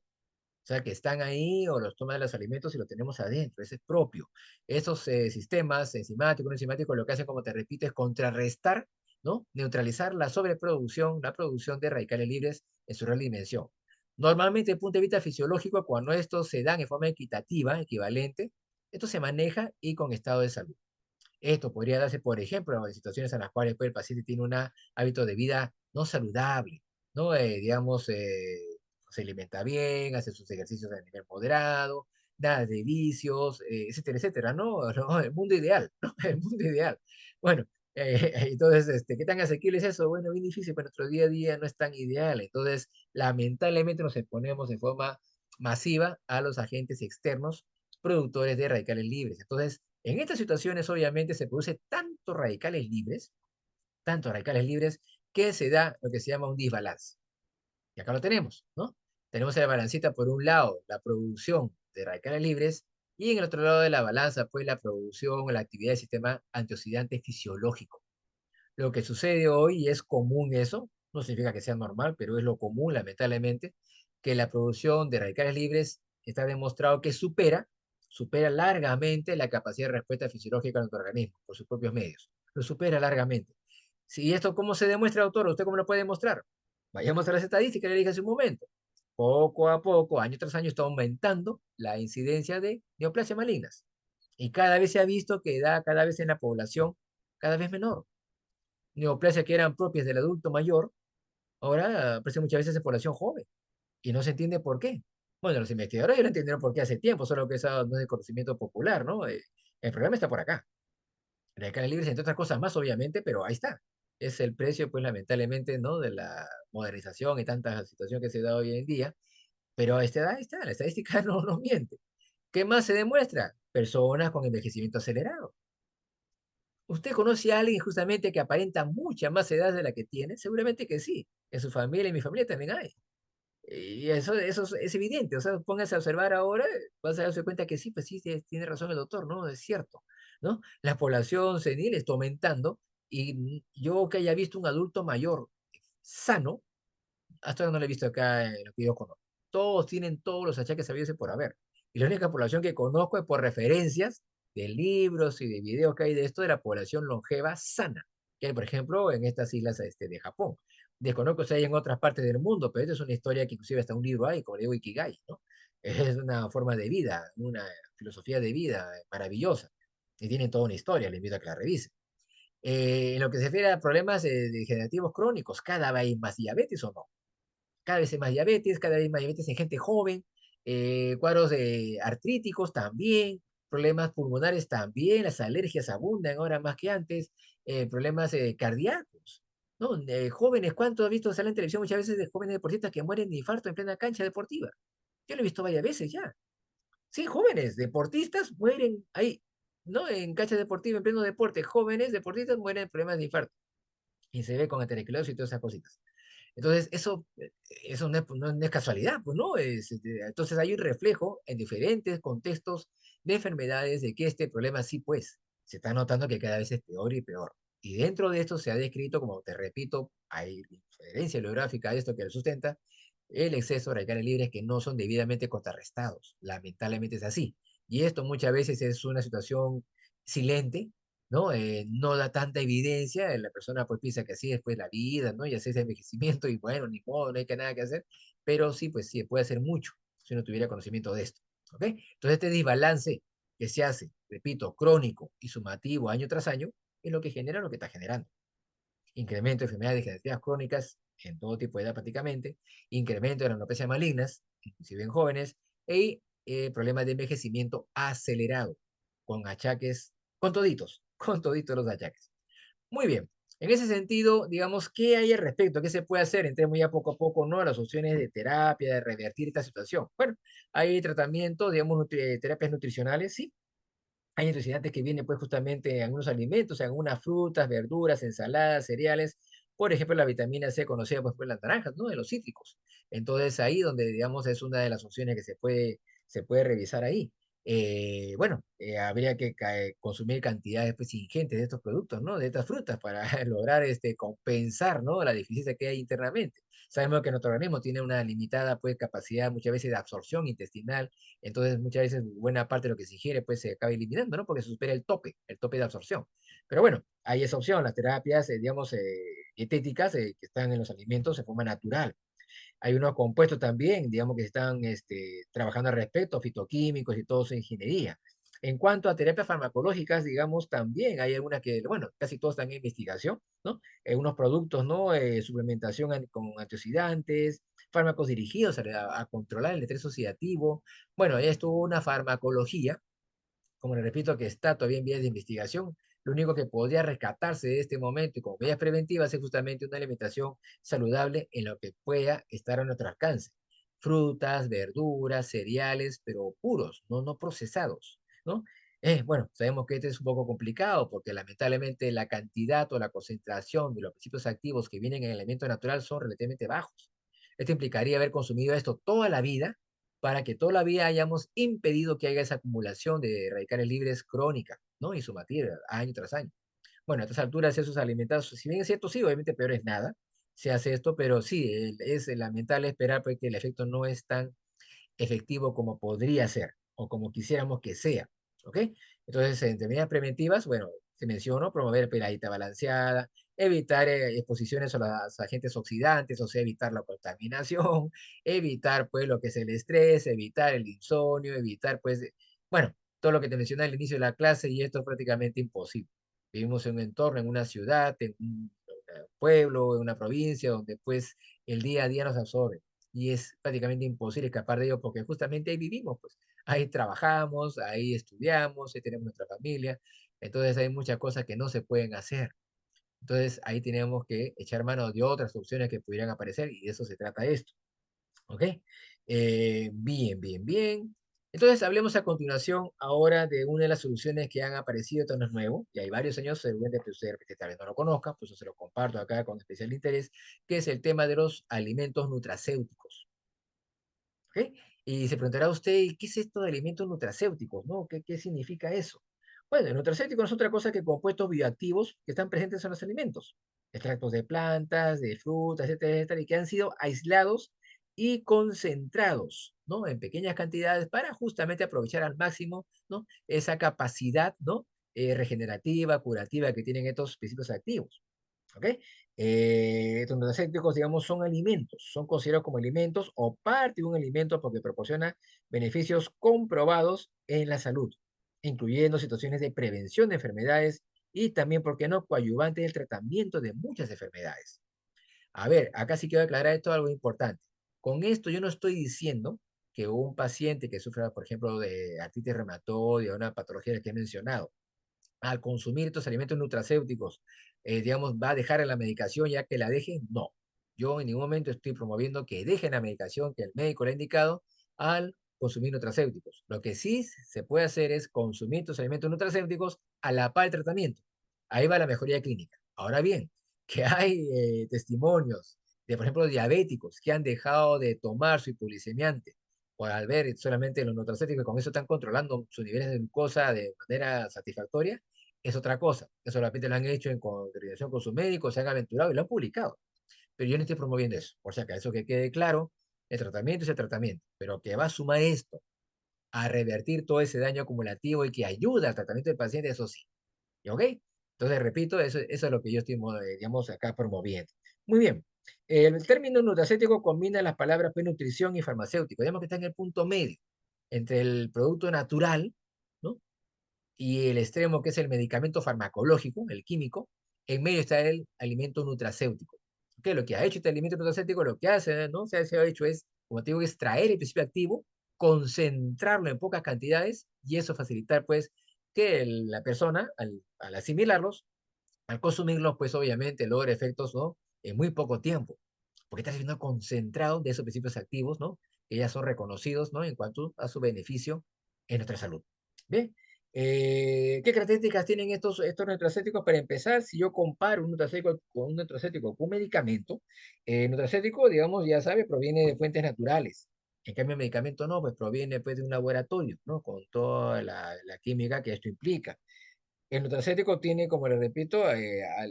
O sea, que están ahí o los toman de los alimentos y lo tenemos adentro, ese es propio. Esos sistemas enzimáticos, no enzimáticos, lo que hacen, como te repito, es contrarrestar, ¿no? Neutralizar la sobreproducción, la producción de radicales libres en su real dimensión. Normalmente, desde el punto de vista fisiológico, cuando estos se dan en forma equitativa, equivalente, esto se maneja y con estado de salud. Esto podría darse, por ejemplo, en situaciones en las cuales pues, el paciente tiene un hábito de vida no saludable, ¿no? Digamos, se alimenta bien, hace sus ejercicios a nivel moderado, nada de vicios, etcétera, etcétera, ¿no? ¿No? El mundo ideal, ¿no? El mundo ideal. Bueno, entonces, ¿qué tan asequible es eso? Bueno, bien difícil, pero nuestro día a día no es tan ideal. Entonces, lamentablemente nos exponemos de forma masiva a los agentes externos productores de radicales libres. Entonces, en estas situaciones obviamente se produce tantos radicales libres, que se da lo que se llama un desbalance. Y acá lo tenemos, ¿no? Tenemos en la balancita por un lado la producción de radicales libres y en el otro lado de la balanza, pues la producción o la actividad del sistema antioxidante fisiológico. Lo que sucede hoy, y es común eso, no significa que sea normal, pero es lo común, lamentablemente, que la producción de radicales libres está demostrado que supera largamente la capacidad de respuesta fisiológica de nuestro organismo por sus propios medios. Lo supera largamente. Si esto, ¿cómo se demuestra, doctor? ¿Usted cómo lo puede demostrar? Vayamos a las estadísticas, le dije hace un momento. Poco a poco, año tras año, está aumentando la incidencia de neoplasias malignas. Y cada vez se ha visto que da cada vez en la población cada vez menor. Neoplasias que eran propias del adulto mayor, ahora aparecen muchas veces en población joven. Y no se entiende por qué. Bueno, los investigadores ya lo entendieron por qué hace tiempo, solo que eso no es de conocimiento popular, ¿no? El programa está por acá. Radicales libres, entre otras cosas más, obviamente, pero ahí está. Es el precio, pues, lamentablemente, ¿no? De la modernización y tanta situación que se da hoy en día. Pero ahí está, la estadística no miente. ¿Qué más se demuestra? Personas con envejecimiento acelerado. ¿Usted conoce a alguien justamente que aparenta mucha más edad de la que tiene? Seguramente que sí. En su familia y en mi familia también hay. Y eso es evidente, o sea, póngase a observar ahora, vas a darse cuenta que sí, pues sí, tiene razón el doctor, ¿no? Es cierto, ¿no? La población senil está aumentando y yo que haya visto un adulto mayor sano, hasta ahora no lo he visto acá en lo que yo conozco. Todos tienen todos los achaques sabidos y por haber. Y la única población que conozco es por referencias de libros y de videos que hay de esto de la población longeva sana, que hay, por ejemplo, en estas islas de Japón. Desconozco si hay en otras partes del mundo, pero esta es una historia que inclusive hasta un libro hay, como le digo, Ikigai, ¿no? Es una forma de vida, una filosofía de vida maravillosa. Y tienen toda una historia, le invito a que la revise. En lo que se refiere a problemas degenerativos crónicos, cada vez hay más diabetes o no, cada vez hay más diabetes, cada vez hay más diabetes en gente joven, cuadros artríticos también, problemas pulmonares también, las alergias abundan ahora más que antes, problemas cardíacos, ¿no? Jóvenes, ¿cuánto he visto salir en televisión muchas veces de jóvenes deportistas que mueren de infarto en plena cancha deportiva? Yo lo he visto varias veces ya. Sí, jóvenes deportistas mueren ahí, ¿no? En cancha deportiva, en pleno deporte, jóvenes deportistas mueren de problemas de infarto. Y se ve con aterosclerosis y todas esas cositas. Entonces, eso no es casualidad, pues no, entonces hay un reflejo en diferentes contextos de enfermedades de que este problema sí, pues, se está notando que cada vez es peor y peor. Y dentro de esto se ha descrito, como te repito, hay evidencia bibliográfica de esto que lo sustenta, el exceso de radicales libres que no son debidamente contrarrestados. Lamentablemente es así. Y esto muchas veces es una situación silente, ¿no? No da tanta evidencia, la persona pues piensa que así es pues la vida, ¿no? Y así es el envejecimiento y bueno, ni modo, no hay que nada que hacer, pero sí, pues sí, puede hacer mucho si uno tuviera conocimiento de esto, ¿ok? Entonces este desbalance que se hace, repito, crónico y sumativo año tras año, es lo que genera lo que está generando. Incremento de enfermedades degenerativas crónicas en todo tipo de edad prácticamente, incremento de las neoplasias malignas, inclusive en jóvenes, y problemas de envejecimiento acelerado, con achaques, con toditos los achaques. Muy bien, en ese sentido, digamos, ¿qué hay al respecto? ¿Qué se puede hacer? Entremos ya poco a poco, ¿no? A las opciones de terapia, de revertir esta situación. Bueno, hay tratamiento, digamos, terapias nutricionales, sí, hay antioxidantes que vienen pues justamente en algunos alimentos, en algunas frutas, verduras, ensaladas, cereales, por ejemplo la vitamina C conocida pues por las naranjas, ¿no? De los cítricos. Entonces ahí donde digamos es una de las opciones que se puede revisar ahí. Bueno, habría que consumir cantidades pues ingentes de estos productos, ¿no? De estas frutas para lograr compensar, ¿no? La deficiencia que hay internamente. Sabemos que nuestro organismo tiene una limitada pues capacidad muchas veces de absorción intestinal, entonces muchas veces buena parte de lo que se ingiere pues se acaba eliminando, ¿no? Porque se supera el tope de absorción. Pero bueno, hay esa opción, las terapias, digamos, dietéticas que están en los alimentos de forma natural. Hay unos compuestos también, digamos, que están trabajando al respecto, fitoquímicos y todo eso, ingeniería. En cuanto a terapias farmacológicas, digamos, también hay algunas que, bueno, casi todas están en investigación, ¿no? Unos productos, ¿no? Suplementación con antioxidantes, fármacos dirigidos a controlar el estrés oxidativo. Bueno, esto una farmacología, como le repito, que está todavía en vías de investigación. Lo único que podría rescatarse de este momento y como medidas preventivas es justamente una alimentación saludable en lo que pueda estar a nuestro alcance. Frutas, verduras, cereales, pero puros, no procesados, ¿no? Bueno, sabemos que este es un poco complicado porque lamentablemente la cantidad o la concentración de los principios activos que vienen en el alimento natural son relativamente bajos. Esto implicaría haber consumido esto toda la vida para que toda la vida hayamos impedido que haya esa acumulación de radicales libres crónica, ¿no? Y sumativa, año tras año. Bueno, a estas alturas esos alimentados, si bien es cierto, sí, obviamente peor es nada, se hace esto, pero sí, es lamentable esperar pues, que el efecto no es tan efectivo como podría ser o como quisiéramos que sea, ¿ok? Entonces, en medidas preventivas, bueno, se mencionó promover peladita balanceada, evitar exposiciones a los agentes oxidantes, o sea, evitar la contaminación, evitar pues lo que es el estrés, evitar el insomnio, evitar pues, bueno, todo lo que te mencioné al inicio de la clase y esto es prácticamente imposible. Vivimos en un entorno, en una ciudad, en un pueblo, en una provincia, donde pues el día a día nos absorbe y es prácticamente imposible escapar de ello porque justamente ahí vivimos, pues ahí trabajamos, ahí estudiamos, ahí tenemos nuestra familia, entonces hay muchas cosas que no se pueden hacer. Entonces ahí tenemos que echar mano de otras opciones que pudieran aparecer y de eso se trata esto. ¿Ok? Bien, bien, bien. Entonces, hablemos a continuación ahora de una de las soluciones que han aparecido, esto no es nuevo, y hay varios años, seguramente que usted tal vez no lo conozca, pues yo se lo comparto acá con especial interés, que es el tema de los alimentos nutracéuticos. ¿Ok? Y se preguntará usted, ¿qué es esto de alimentos nutracéuticos? ¿No? ¿Qué significa eso? Bueno, el nutracéutico no es otra cosa que compuestos bioactivos que están presentes en los alimentos, extractos de plantas, de frutas, etcétera, etcétera, y que han sido aislados y concentrados, ¿no? En pequeñas cantidades para justamente aprovechar al máximo, ¿no? Esa capacidad, ¿no? Regenerativa, curativa que tienen estos principios activos. ¿Ok? Estos nutracéuticos, digamos, son alimentos, son considerados como alimentos o parte de un alimento porque proporciona beneficios comprobados en la salud, incluyendo situaciones de prevención de enfermedades y también, ¿por qué no?, coadyuvante del tratamiento de muchas enfermedades. A ver, acá sí quiero aclarar esto algo importante. Con esto yo no estoy diciendo que un paciente que sufra, por ejemplo, de artritis reumatoide o una patología que he mencionado, al consumir estos alimentos nutracéuticos, digamos, va a dejar la medicación ya que la dejen, no. Yo en ningún momento estoy promoviendo que dejen la medicación que el médico le ha indicado al consumir nutracéuticos. Lo que sí se puede hacer es consumir estos alimentos nutracéuticos a la par del tratamiento. Ahí va la mejoría clínica. Ahora bien, que hay testimonios de, por ejemplo, diabéticos que han dejado de tomar su hipoglicemiante por al ver solamente los nutracéuticos y con eso están controlando sus niveles de glucosa de manera satisfactoria, es otra cosa. Eso solamente lo han hecho en coordinación con sus médicos, se han aventurado y lo han publicado. Pero yo no estoy promoviendo eso. Por si acaso que quede claro, el tratamiento es el tratamiento, pero que va a sumar esto a revertir todo ese daño acumulativo y que ayuda al tratamiento del paciente, eso sí. ¿Ok? Entonces, repito, eso es lo que yo estoy, digamos, acá promoviendo. Muy bien. El término nutracéutico combina las palabras pues, nutrición y farmacéutico. Digamos que está en el punto medio entre el producto natural, ¿no? Y el extremo, que es el medicamento farmacológico, el químico, en medio está el alimento nutracéutico. ¿Okay? Lo que ha hecho este alimento nutracéutico, lo que hace, ¿no? Se ha hecho es, como te digo, extraer el principio activo, concentrarlo en pocas cantidades y eso facilitar, pues, que la persona, al asimilarlos, al consumirlos, pues, obviamente, logra efectos, ¿no? En muy poco tiempo, porque está siendo concentrado de esos principios activos, ¿no? Que ya son reconocidos, ¿no? En cuanto a su beneficio en nuestra salud. Bien. ¿Qué características tienen estos nutracéuticos? Para empezar, si yo comparo un nutracéutico con un medicamento, el nutracéutico, digamos, ya sabe, proviene de fuentes naturales. En cambio, el medicamento no, pues proviene pues, de un laboratorio, ¿no? Con toda la química que esto implica. El nutracéutico tiene, como le repito,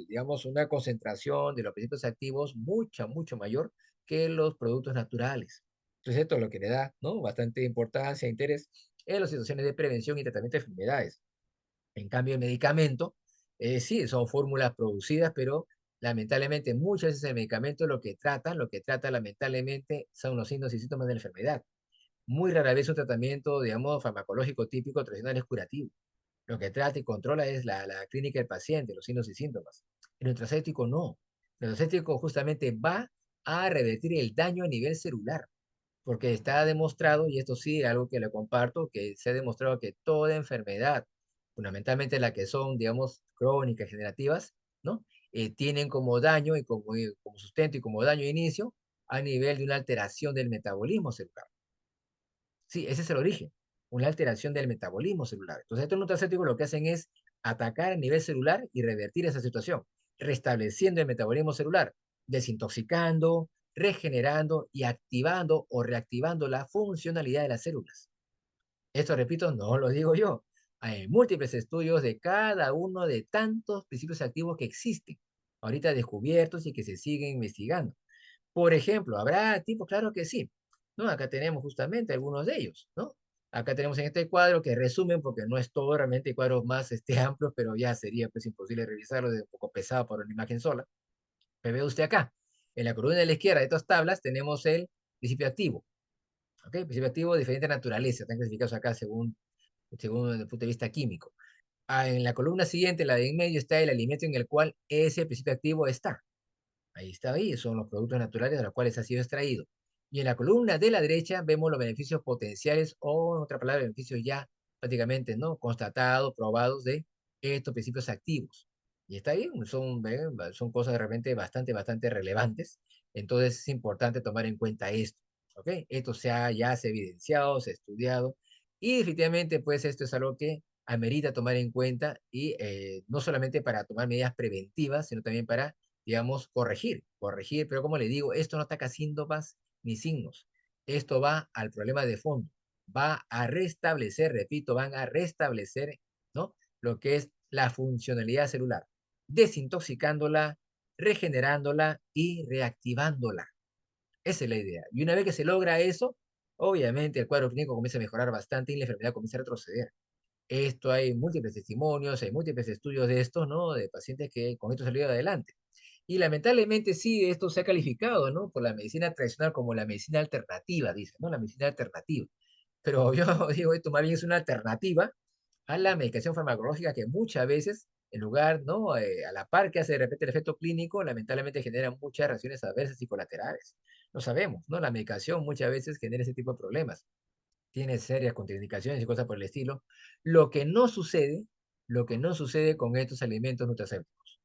digamos, una concentración de los principios activos mucho mayor que los productos naturales. Entonces, esto es lo que le da, ¿no? Bastante importancia e interés en las situaciones de prevención y tratamiento de enfermedades. En cambio, el medicamento, sí, son fórmulas producidas, pero lamentablemente muchas veces el medicamento lo que trata lamentablemente son los signos y síntomas de la enfermedad. Muy rara vez un tratamiento, digamos, farmacológico típico tradicional es curativo. Lo que trata y controla es la clínica del paciente, los signos y síntomas. El nutracéutico no. El nutracéutico justamente va a revertir el daño a nivel celular, porque está demostrado, y esto sí, algo que le comparto, que se ha demostrado que toda enfermedad, fundamentalmente las que son, digamos, crónicas, generativas, ¿no? Tienen como daño y como sustento y como daño de inicio a nivel de una alteración del metabolismo celular. Sí, ese es el origen, una alteración del metabolismo celular. Entonces, estos nutracéuticos lo que hacen es atacar a nivel celular y revertir esa situación, restableciendo el metabolismo celular, desintoxicando, regenerando y activando o reactivando la funcionalidad de las células. Esto, repito, no lo digo yo. Hay múltiples estudios de cada uno de tantos principios activos que existen, ahorita descubiertos y que se siguen investigando. Por ejemplo, ¿habrá tipos? Claro que sí. ¿No? Acá tenemos justamente algunos de ellos, ¿no? Acá tenemos en este cuadro que resumen, porque no es todo realmente cuadros más amplios, pero ya sería pues imposible revisarlo, de un poco pesado por una imagen sola. Pero ve usted acá, en la columna de la izquierda de estas tablas tenemos el principio activo, ¿ok? Principio activo de diferente naturaleza, están clasificados acá según el punto de vista químico. En la columna siguiente, la de en medio, está el alimento en el cual ese principio activo está. Ahí está, ahí son los productos naturales de los cuales ha sido extraído. Y en la columna de la derecha vemos los beneficios potenciales o, en otra palabra, beneficios ya prácticamente no constatados, probados de estos principios activos. Y está bien, son cosas realmente bastante relevantes. Entonces es importante tomar en cuenta esto. ¿Ok? Esto ya se ha evidenciado, se ha estudiado. Y definitivamente, pues esto es algo que amerita tomar en cuenta y no solamente para tomar medidas preventivas, sino también para digamos, corregir, pero como le digo, esto no ataca síntomas ni signos. Esto va al problema de fondo, va a restablecer, repito, van a restablecer, ¿no? Lo que es la funcionalidad celular, desintoxicándola, regenerándola y reactivándola. Esa es la idea. Y una vez que se logra eso, obviamente el cuadro clínico comienza a mejorar bastante y la enfermedad comienza a retroceder. Esto hay múltiples testimonios, hay múltiples estudios de esto, ¿no? De pacientes que con esto salieron adelante. Y lamentablemente sí, esto se ha calificado, ¿no? Por la medicina tradicional como la medicina alternativa, dice, ¿no? La medicina alternativa. Pero yo digo, esto más bien es una alternativa a la medicación farmacológica que muchas veces, en lugar, ¿no? A la par que hace de repente el efecto clínico, lamentablemente genera muchas reacciones adversas y colaterales. Lo sabemos, ¿no? La medicación muchas veces genera ese tipo de problemas. Tiene serias contraindicaciones y cosas por el estilo. Lo que no sucede, lo que no sucede con estos alimentos nutracéuticos.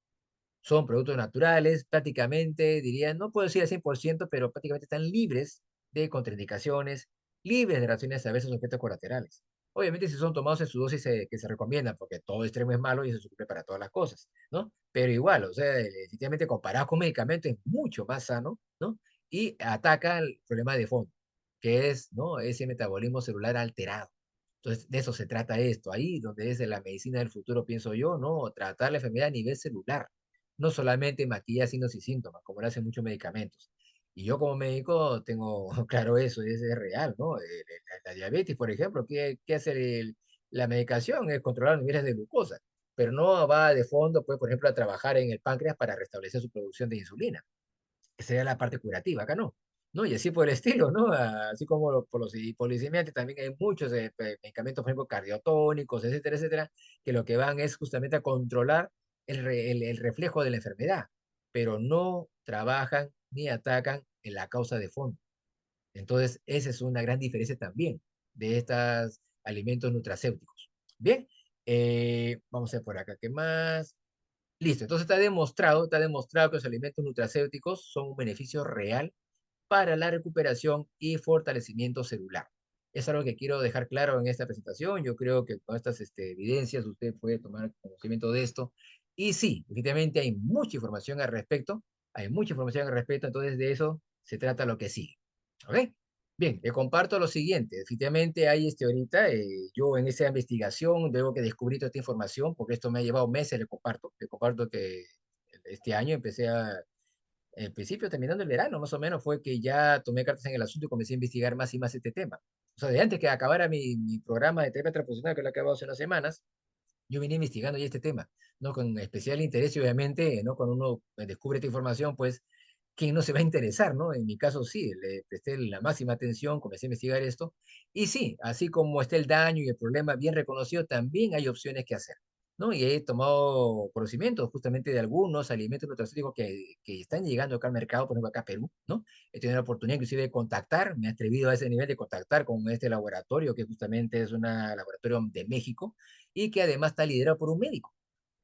Son productos naturales, prácticamente, diría, no puedo decir al 100%, pero prácticamente están libres de contraindicaciones, libres de reacciones adversas o efectos colaterales. Obviamente, si son tomados en su dosis que se recomienda, porque todo extremo es malo y eso se cumple para todas las cosas, ¿no? Pero igual, o sea, efectivamente, comparado con medicamentos, es mucho más sano, ¿no? Y ataca el problema de fondo, que es, ¿no? Ese metabolismo celular alterado. Entonces, de eso se trata esto, ahí donde es de la medicina del futuro, pienso yo, ¿no? Tratar la enfermedad a nivel celular, no solamente maquillar signos y síntomas, como lo hacen muchos medicamentos. Y yo como médico tengo claro eso, es real, ¿no? La diabetes, por ejemplo, ¿qué hace la medicación? Es controlar los niveles de glucosa, pero no va de fondo, pues, por ejemplo, a trabajar en el páncreas para restablecer su producción de insulina. Esa sería la parte curativa, acá no. ¿No? Y así por el estilo, ¿no? Así como por los hipolicemiantes, también hay muchos medicamentos, por ejemplo, cardiotónicos, etcétera, etcétera, que lo que van es justamente a controlar el reflejo de la enfermedad, pero no trabajan ni atacan en la causa de fondo. Entonces, esa es una gran diferencia también de estos alimentos nutracéuticos. Bien, vamos a ver por acá, ¿qué más? Listo, entonces está demostrado que los alimentos nutracéuticos son un beneficio real para la recuperación y fortalecimiento celular. Es algo que quiero dejar claro en esta presentación. Yo creo que con estas evidencias usted puede tomar conocimiento de esto. Y sí, efectivamente hay mucha información al respecto. Hay mucha información al respecto, entonces de eso se trata lo que sigue. ¿Ok? Bien, le comparto lo siguiente. Efectivamente hay ahorita, yo en esa investigación, luego que descubrí toda esta información, porque esto me ha llevado meses, le comparto que este año empecé a en principio, terminando el verano, más o menos, fue que ya tomé cartas en el asunto y comencé a investigar más y más este tema. O sea, de antes que acabara mi programa de terapia transpersonal, que lo he acabado hace unas semanas, yo vine investigando ya este tema, ¿no? Con especial interés y obviamente, ¿no? Cuando uno descubre esta información, pues, ¿quién no se va a interesar, no? En mi caso, sí, le presté la máxima atención, comencé a investigar esto, y sí, así como está el daño y el problema bien reconocido, también hay opciones que hacer, ¿no? Y he tomado conocimiento justamente de algunos alimentos nutracéuticos que están llegando acá al mercado, por ejemplo, acá a Perú, ¿no? He tenido la oportunidad inclusive de contactar, me he atrevido a ese nivel de contactar con este laboratorio, que justamente es un laboratorio de México, y que además está liderado por un médico.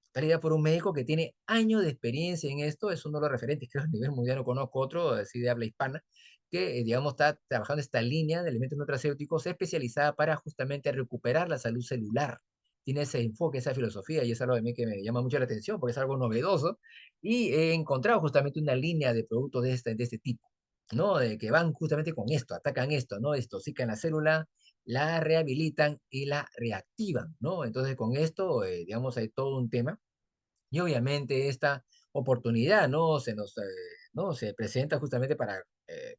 Está liderado por un médico que tiene años de experiencia en esto, es uno de los referentes, creo, a nivel mundial, no conozco otro, así de habla hispana, que, digamos, está trabajando esta línea de alimentos nutracéuticos especializada para justamente recuperar la salud celular. Tiene ese enfoque, esa filosofía, y es algo de mí que me llama mucho la atención, porque es algo novedoso, y he encontrado justamente una línea de productos de este tipo, ¿no? De que van justamente con esto, atacan esto, ¿no? Desintoxican la célula, la rehabilitan y la reactivan, ¿no? Entonces, con esto, digamos, hay todo un tema. Y obviamente esta oportunidad, ¿no? ¿no? Se presenta justamente para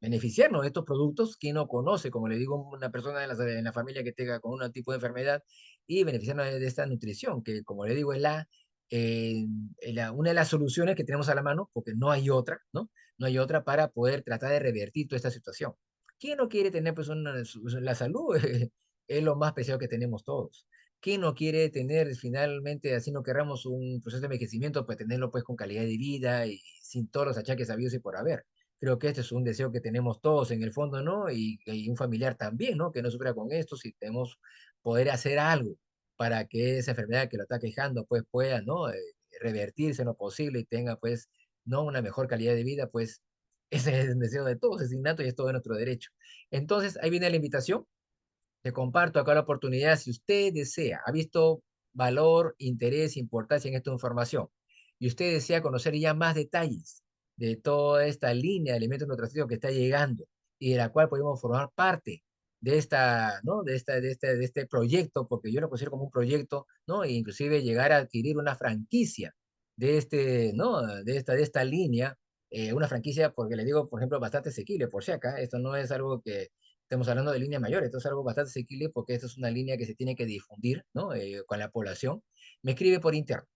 beneficiarnos de estos productos. Quien no conoce, como le digo, una persona en la familia que tenga con un tipo de enfermedad y beneficiarnos de esta nutrición, que como le digo, es una de las soluciones que tenemos a la mano, porque no hay otra, ¿no? No hay otra para poder tratar de revertir toda esta situación. ¿Quién no quiere tener, pues, la salud? Es lo más preciado que tenemos todos. ¿Quién no quiere tener finalmente, así no querramos, un proceso de envejecimiento, pues tenerlo pues con calidad de vida y sin todos los achaques habidos y por haber? Creo que este es un deseo que tenemos todos en el fondo, ¿no? Y un familiar también, ¿no? Que no sufra con esto, si tenemos poder hacer algo para que esa enfermedad que lo está quejando, pues pueda, ¿no? Revertirse en lo posible y tenga, pues, ¿no? Una mejor calidad de vida, pues ese es el deseo de todos, es innato y es todo nuestro derecho. Entonces, ahí viene la invitación. Te comparto acá la oportunidad, si usted desea, ha visto valor, interés, importancia en esta información, y usted desea conocer ya más detalles de toda esta línea de elementos nutritivos que está llegando, y de la cual podemos formar parte de esta, ¿no? De este proyecto, porque yo lo considero como un proyecto, ¿no? E inclusive llegar a adquirir una franquicia de este, ¿no? De esta línea, una franquicia, porque le digo, por ejemplo, bastante asequible, por si acá, esto no es algo que estemos hablando de líneas mayores, esto es algo bastante asequible porque esto es una línea que se tiene que difundir, ¿no? Con la población. Me escribe por interno.